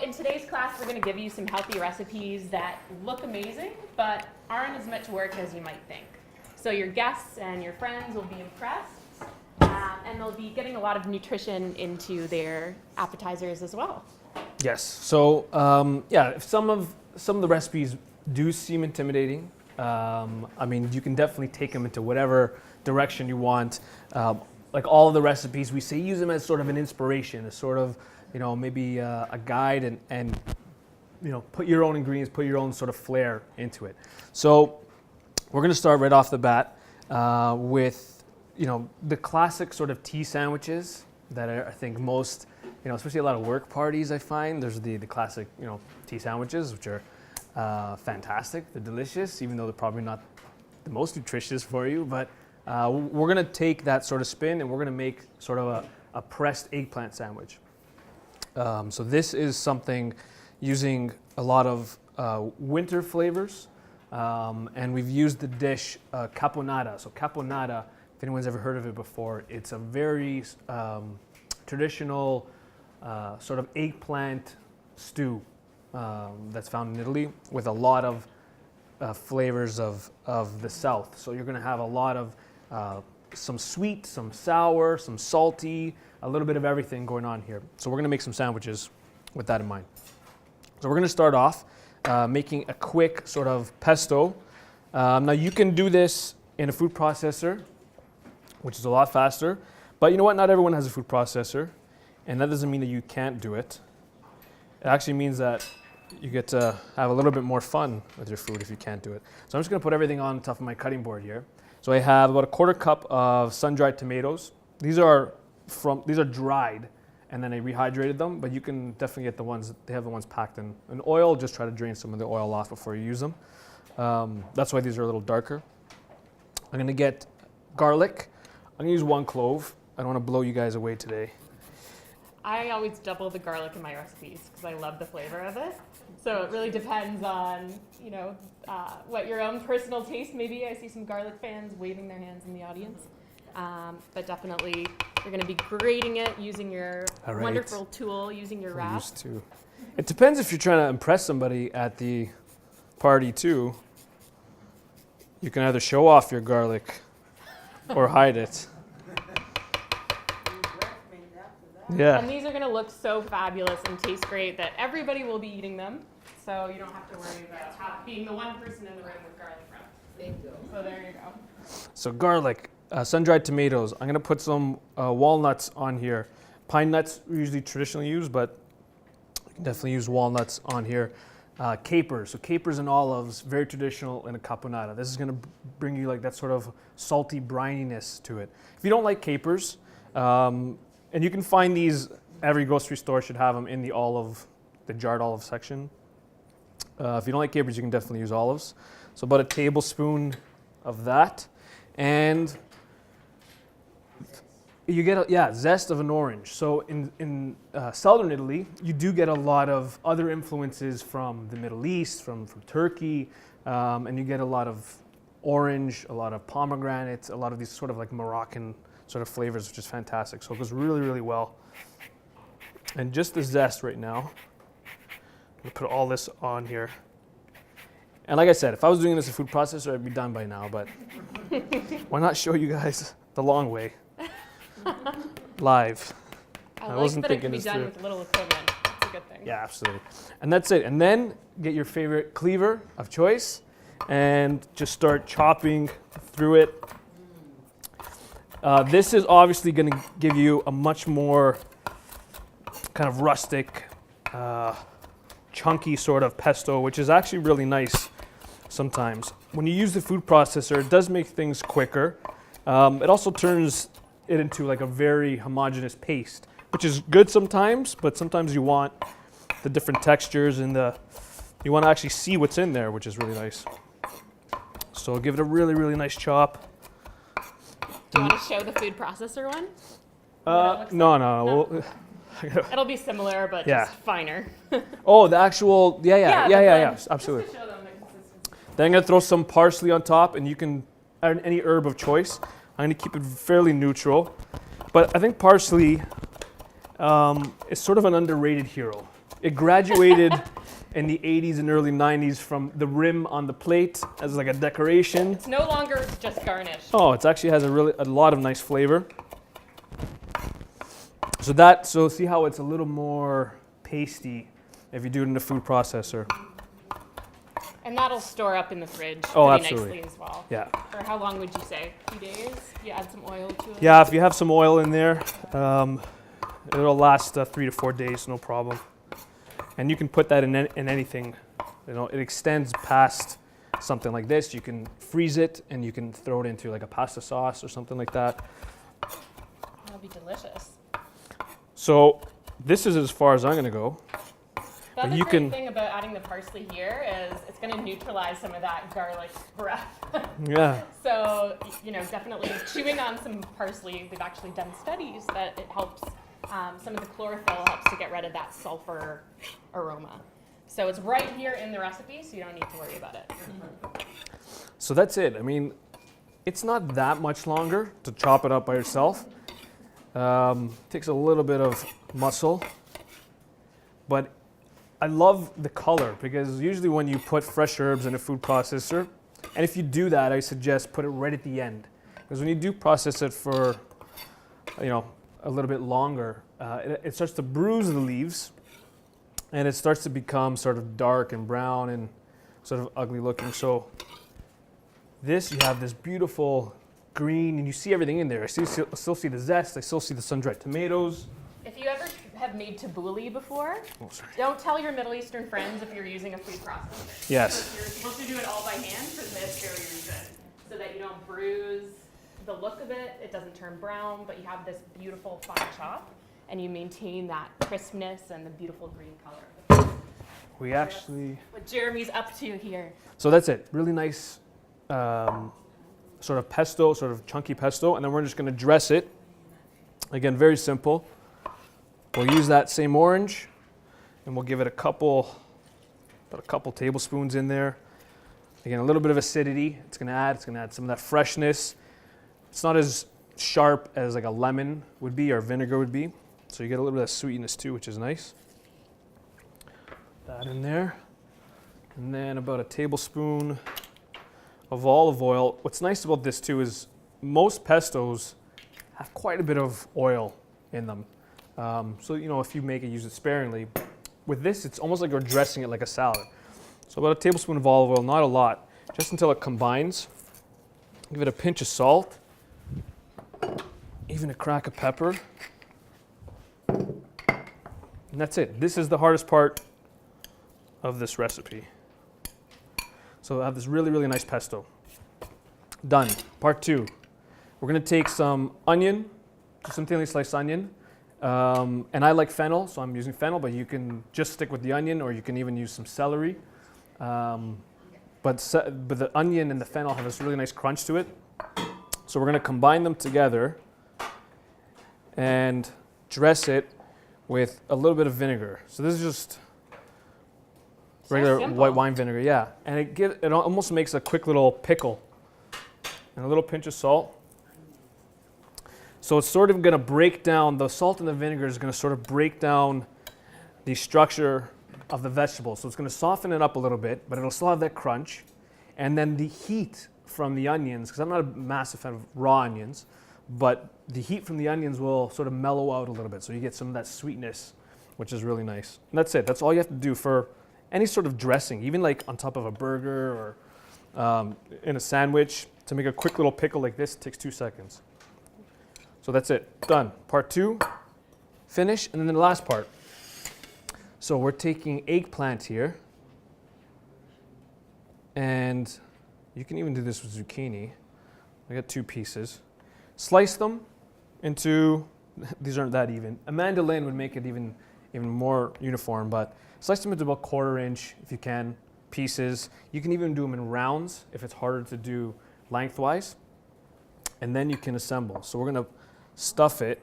in today's class, we're going to give you some healthy recipes that look amazing, but aren't as much work as you might think. So your guests and your friends will be impressed, and they'll be getting a lot of nutrition into their appetizers as well. Yes. So yeah, some of the recipes do seem intimidating. I mean, you can definitely take them into whatever direction you want. Like all of the recipes, we say use them as sort of an inspiration, as sort of, you know, maybe a guide, and you know, put your own ingredients, put your own sort of flair into it. So we're going to start right off the bat with, you know, the classic sort of tea sandwiches that I think most, you know, especially a lot of work parties, I find there's the classic, you know, tea sandwiches, which are fantastic. They're delicious, even though they're probably not the most nutritious for you. But we're going to take that sort of spin, and we're going to make sort of a pressed eggplant sandwich. So this is something using a lot of winter flavors, and we've used the dish Caponata. So Caponata, if anyone's ever heard of it before, it's a very traditional sort of eggplant stew that's found in Italy with a lot of flavors of the South. So you're going to have a lot of some sweet, some sour, some salty, a little bit of everything going on here. So we're going to make some sandwiches with that in mind. So we're going to start off making a quick sort of pesto. Now you can do this in a food processor, which is a lot faster. But you know what? Not everyone has a food processor, and that doesn't mean that you can't do it. It actually means that you get to have a little bit more fun with your food if you can't do it. So I'm just going to put everything on top of my cutting board here. So I have about a quarter cup of sun-dried tomatoes. These are dried, and then I rehydrated them, but you can definitely get the ones, they have the ones packed in oil. Just try to drain some of the oil off before you use them. That's why these are a little darker. I'm going to get garlic. I'm going to use 1 clove. I don't want to blow you guys away today. I always double the garlic in my recipes because I love the flavor of it. So it really depends on, you know, what your own personal taste may be. I see some garlic fans waving their hands in the audience. But definitely, you're going to be grating it using your wonderful tool, using your wrap. It depends if you're trying to impress somebody at the party too. You can either show off your garlic or hide it. Yeah. And these are going to look so fabulous and taste great that everybody will be eating them. So you don't have to worry about being the one person in the room with garlic wrap. Bingo. So there you go. So garlic, sun-dried tomatoes. I'm going to put some walnuts on here. Pine nuts we usually traditionally use, but you can definitely use walnuts on here. Capers. So capers and olives, very traditional in a caponata. This is going to bring you like that sort of salty brininess to it. If you don't like capers, and you can find these, every grocery store should have them in the jarred olive section. If you don't like capers, you can definitely use olives. So about a tablespoon of that. And you get zest of an orange. So in southern Italy, you do get a lot of other influences from the Middle East, from Turkey, and you get a lot of orange, a lot of pomegranate, a lot of these sort of like Moroccan sort of flavors, which is fantastic. So it goes really, really well. And just the zest right now. I'm gonna put all this on here. And like I said, if I was doing this in a food processor, I'd be done by now, but why not show you guys the long way? Live. I wasn't thinking it can be done with little equipment. That's a good thing. Yeah, absolutely. And that's it. And then get your favorite cleaver of choice and just start chopping through it. This is obviously going to give you a much more kind of rustic, chunky sort of pesto, which is actually really nice sometimes. When you use the food processor, it does make things quicker. It also turns it into like a very homogeneous paste, which is good sometimes, but sometimes you want the different textures and you want to actually see what's in there, which is really nice. So give it a really, really nice chop. Do you want to show the food processor one? No. It'll be similar, but just finer. Oh, the actual, yeah, absolutely. Just to show them the consistency. Then I'm going to throw some parsley on top, and you can add any herb of choice. I'm going to keep it fairly neutral. But I think parsley is sort of an underrated hero. It graduated in the 80s and early 90s from the rim on the plate as like a decoration. It's no longer just garnish. Oh, it actually has a lot of nice flavor. So see how it's a little more pasty if you do it in the food processor. And that'll store up in the fridge Oh, pretty absolutely. nicely as well. Yeah. For how long would you say? 2 days? You add some oil to it? Yeah, if you have some oil in there, it'll last 3 to 4 days, no problem. And you can put that in anything. You know, it extends past something like this. You can freeze it and you can throw it into like a pasta sauce or something like that. That'll be delicious. So this is as far as I'm gonna go. The other you great can- thing about adding the parsley here is it's going to neutralize some of that garlic breath. Yeah. So, you know, definitely chewing on some parsley, they've actually done studies that it helps, some of the chlorophyll helps to get rid of that sulfur aroma. So it's right here in the recipe, so you don't need to worry about it. So that's it. I mean, it's not that much longer to chop it up by yourself. Takes a little bit of muscle, but I love the color because usually when you put fresh herbs in a food processor, and if you do that, I suggest put it right at the end. Because when you do process it for, you know, a little bit longer, it starts to bruise the leaves and it starts to become sort of dark and brown and sort of ugly looking. So this, you have this beautiful green and you see everything in there. I still see the zest, I still see the sun-dried tomatoes. If you ever have made tabbouleh before, Oh, sorry. don't tell your Middle Eastern friends if you're using a food processor. Yes. You're supposed to do it all by hand for this very reason, so that you don't bruise the look of it, it doesn't turn brown, but you have this beautiful fine chop, and you maintain that crispness and the beautiful green color. We actually, What Jeremy's up to here. so that's it. Really nice sort of pesto, sort of chunky pesto, and then we're just gonna dress it. Again, very simple. We'll use that same orange, and we'll give it about a couple tablespoons in there. Again, a little bit of acidity. It's gonna add some of that freshness. It's not as sharp as like a lemon would be or vinegar would be, so you get a little bit of sweetness too, which is nice. That in there, and then about a tablespoon of olive oil. What's nice about this too is most pestos have quite a bit of oil in them. So, you know, if you make it, use it sparingly. With this, it's almost like you're dressing it like a salad. So about a tablespoon of olive oil, not a lot, just until it combines. Give it a pinch of salt, even a crack of pepper. And that's it. This is the hardest part of this recipe. So I have this really, really nice pesto. Done. Part 2. We're gonna take some onion, just some thinly sliced onion. And I like fennel, so I'm using fennel, but you can just stick with the onion or you can even use some celery. But the onion and the fennel have this really nice crunch to it. So we're gonna combine them together and dress it with a little bit of vinegar. So this is just regular simple. white wine vinegar, yeah. And it almost makes a quick little pickle. And a little pinch of salt. So it's sort of going to break down, the salt and the vinegar is going to sort of break down the structure of the vegetable. So it's going to soften it up a little bit, but it'll still have that crunch. And then the heat from the onions, because I'm not a massive fan of raw onions, but the heat from the onions will sort of mellow out a little bit. So you get some of that sweetness, which is really nice. And that's it. That's all you have to do for any sort of dressing, even like on top of a burger or in a sandwich. To make a quick little pickle like this, it takes 2 seconds. So that's it, done. Part 2, finish, and then the last part. So we're taking eggplant here, and you can even do this with zucchini. I got 2 pieces. Slice them into, these aren't that even. A mandolin would make it even more uniform, but slice them into about 1/4 inch if you can, pieces. You can even do them in rounds if it's harder to do lengthwise, and then you can assemble. So we're gonna stuff it.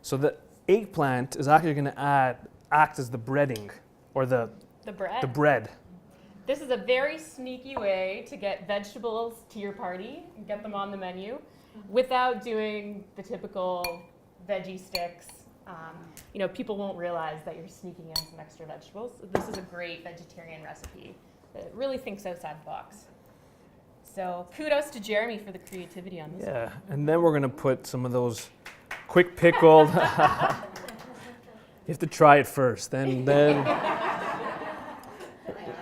So the eggplant is actually gonna act as the breading, or the bread. the bread. This is a very sneaky way to get vegetables to your party and get them on the menu without doing the typical veggie sticks You know, people won't realize that you're sneaking in some extra vegetables. This is a great vegetarian recipe that really thinks outside the box. So kudos to Jeremy for the creativity on this. Yeah, and then we're gonna put some of those quick pickled. You have to try it first, then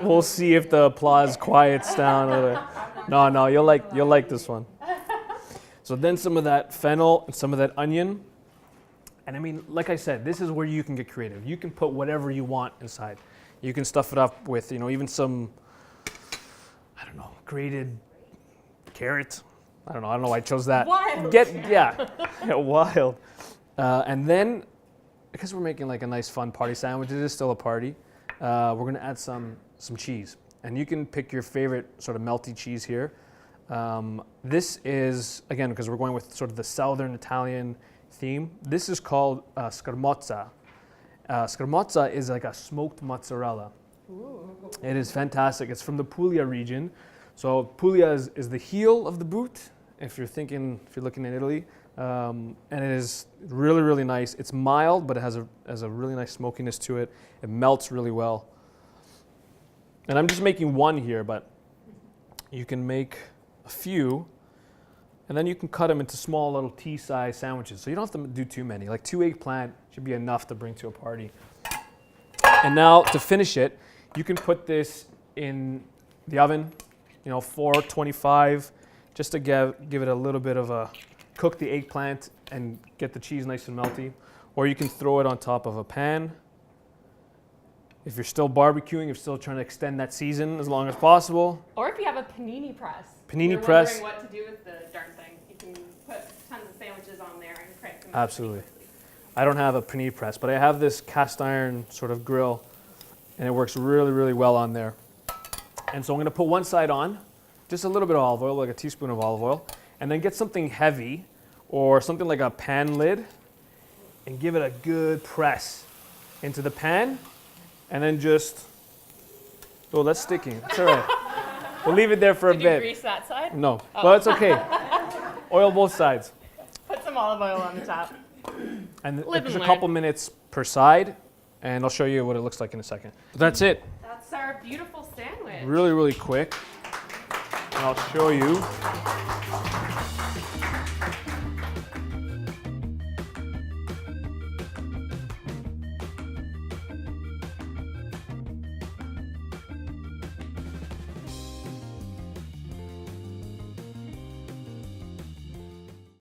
we'll see if the applause quiets down a little. No, you'll like this one. So then some of that fennel and some of that onion. And I mean, like I said, this is where you can get creative. You can put whatever you want inside. You can stuff it up with, you know, even some, I don't know, grated carrot. I don't know why I chose that. Wild. Wild. And then, because we're making like a nice fun party sandwich, it is still a party, we're gonna add some cheese. And you can pick your favorite sort of melty cheese here. This is, again, because we're going with sort of the Southern Italian theme, this is called scamorza. Scamorza is like a smoked mozzarella. Ooh. It is fantastic. It's from the Puglia region. So Puglia is the heel of the boot, if you're looking at Italy. And it is really, really nice. It's mild, but it has a really nice smokiness to it. It melts really well. And I'm just making one here, but you can make a few, and then you can cut them into small little tea-size sandwiches. So you don't have to do too many. Like 2 eggplant should be enough to bring to a party. And now to finish it, you can put this in the oven, 425, just to give it a little bit of a, cook the eggplant and get the cheese nice and melty. Or you can throw it on top of a pan. If you're still barbecuing, if you're still trying to extend that season as long as possible. Or if you have a panini press. Panini press. You're wondering what to do with the darn thing. You can put tons of sandwiches on there and crank them. Absolutely. I don't have a panini press, but I have this cast iron sort of grill, and it works really, really well on there. And so I'm going to put one side on, just a little bit of olive oil, like a teaspoon of olive oil, and then get something heavy or something like a pan lid and give it a good press into the pan, and then just, oh, that's sticking. That's all right. We'll leave it there for a Did bit. you grease that side? No, but it's okay. Oil both sides. Put some olive oil on the top. And Live just and a learn. couple minutes per side, and I'll show you what it looks like in a second. That's it. That's our beautiful sandwich. Really, really quick. And I'll show you.